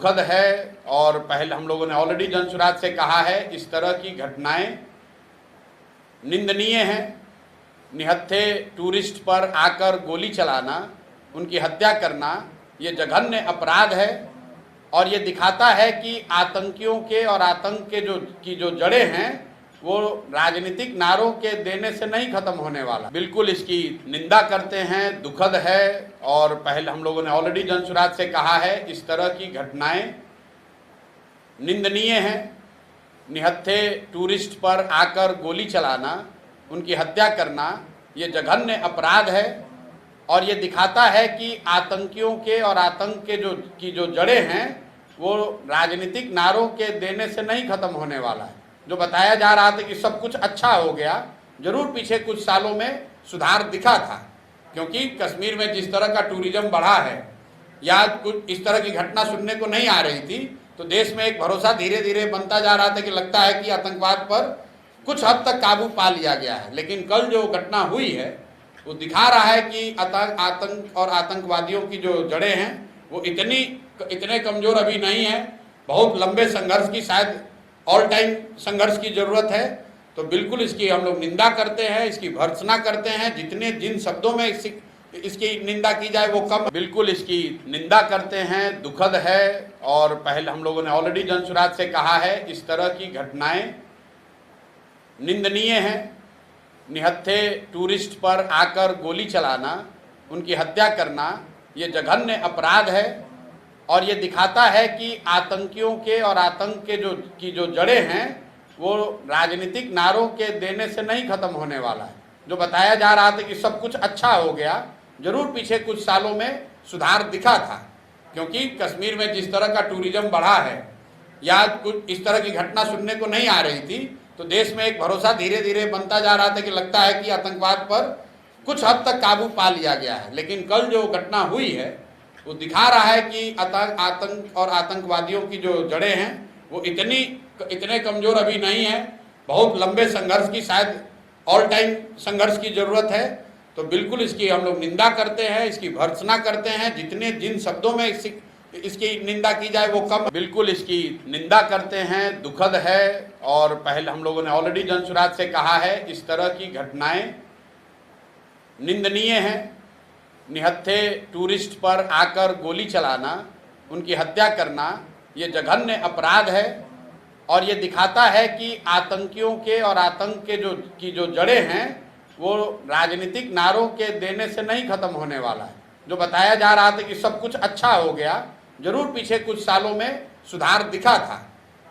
दुखद है और पहले हम लोगों ने ऑलरेडी जनसुराज से कहा है, इस तरह की घटनाएं निंदनीय हैं। निहत्थे टूरिस्ट पर आकर गोली चलाना, उनकी हत्या करना, ये जघन्य अपराध है और ये दिखाता है कि आतंकियों के और आतंक के जो जड़ें हैं वो राजनीतिक नारों के देने से नहीं खत्म होने वाला। बिल्कुल इसकी निंदा करते हैं, दुखद है और पहले हम लोगों ने ऑलरेडी जनसुराज से कहा है, इस तरह की घटनाएं निंदनीय हैं। निहत्थे टूरिस्ट पर आकर गोली चलाना, उनकी हत्या करना, ये जघन्य अपराध है और ये दिखाता है कि आतंकियों के और आतंक के जो जड़ें हैं वो राजनीतिक नारों के देने से नहीं खत्म होने वाला है। जो बताया जा रहा था कि सब कुछ अच्छा हो गया, जरूर पीछे कुछ सालों में सुधार दिखा था, क्योंकि कश्मीर में जिस तरह का टूरिज्म बढ़ा है या कुछ इस तरह की घटना सुनने को नहीं आ रही थी, तो देश में एक भरोसा धीरे धीरे बनता जा रहा था कि लगता है कि आतंकवाद पर कुछ हद तक काबू पा लिया गया है। लेकिन कल जो घटना हुई है वो दिखा रहा है कि आतंक और आतंकवादियों की जो जड़ें हैं वो इतने कमज़ोर अभी नहीं है। बहुत लंबे संघर्ष की, शायद ऑल टाइम संघर्ष की ज़रूरत है। तो बिल्कुल इसकी हम लोग निंदा करते हैं, इसकी भर्त्सना करते हैं। जिन शब्दों में इसकी निंदा की जाए वो कम। बिल्कुल इसकी निंदा करते हैं, दुखद है और पहले हम लोगों ने ऑलरेडी जनसुराज से कहा है, इस तरह की घटनाएं निंदनीय हैं। निहत्थे टूरिस्ट पर आकर गोली चलाना, उनकी हत्या करना, ये जघन्य अपराध है और ये दिखाता है कि आतंकियों के और आतंक के जो जड़ें हैं वो राजनीतिक नारों के देने से नहीं खत्म होने वाला है। जो बताया जा रहा था कि सब कुछ अच्छा हो गया, जरूर पीछे कुछ सालों में सुधार दिखा था, क्योंकि कश्मीर में जिस तरह का टूरिज्म बढ़ा है या कुछ इस तरह की घटना सुनने को नहीं आ रही थी, तो देश में एक भरोसा धीरे धीरे बनता जा रहा था कि लगता है कि आतंकवाद पर कुछ हद तक काबू पा लिया गया है। लेकिन कल जो घटना हुई है वो दिखा रहा है कि आतंक और आतंकवादियों की जो जड़ें हैं वो इतने कमज़ोर अभी नहीं है। बहुत लंबे संघर्ष की, शायद ऑल टाइम संघर्ष की ज़रूरत है। तो बिल्कुल इसकी हम लोग निंदा करते हैं, इसकी भर्त्सना करते हैं। जिन शब्दों में इसकी निंदा की जाए वो कम। बिल्कुल इसकी निंदा करते हैं, दुखद है और पहले हम लोगों ने ऑलरेडी जनसुराज से कहा है, इस तरह की घटनाएं निंदनीय हैं। निहत्थे टूरिस्ट पर आकर गोली चलाना, उनकी हत्या करना, ये जघन्य अपराध है और ये दिखाता है कि आतंकियों के और आतंक के जो जड़ें हैं वो राजनीतिक नारों के देने से नहीं खत्म होने वाला है। जो बताया जा रहा था कि सब कुछ अच्छा हो गया, जरूर पीछे कुछ सालों में सुधार दिखा था,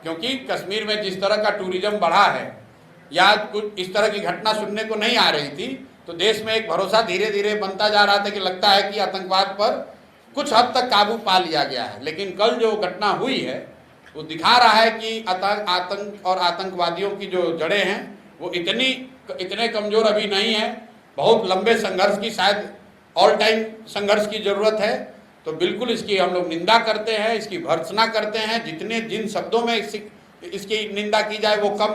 क्योंकि कश्मीर में जिस तरह का टूरिज्म बढ़ा है या कुछ इस तरह की घटना सुनने को नहीं आ रही थी, तो देश में एक भरोसा धीरे धीरे बनता जा रहा था कि लगता है कि आतंकवाद पर कुछ हद तक काबू पा लिया गया है। लेकिन कल जो घटना हुई है वो दिखा रहा है कि आतंक और आतंकवादियों की जो जड़ें हैं वो इतने कमज़ोर अभी नहीं है। बहुत लंबे संघर्ष की, शायद ऑल टाइम संघर्ष की ज़रूरत है। तो बिल्कुल इसकी हम लोग निंदा करते हैं, इसकी भर्त्सना करते हैं। जिन शब्दों में इसकी निंदा की जाए वो कम।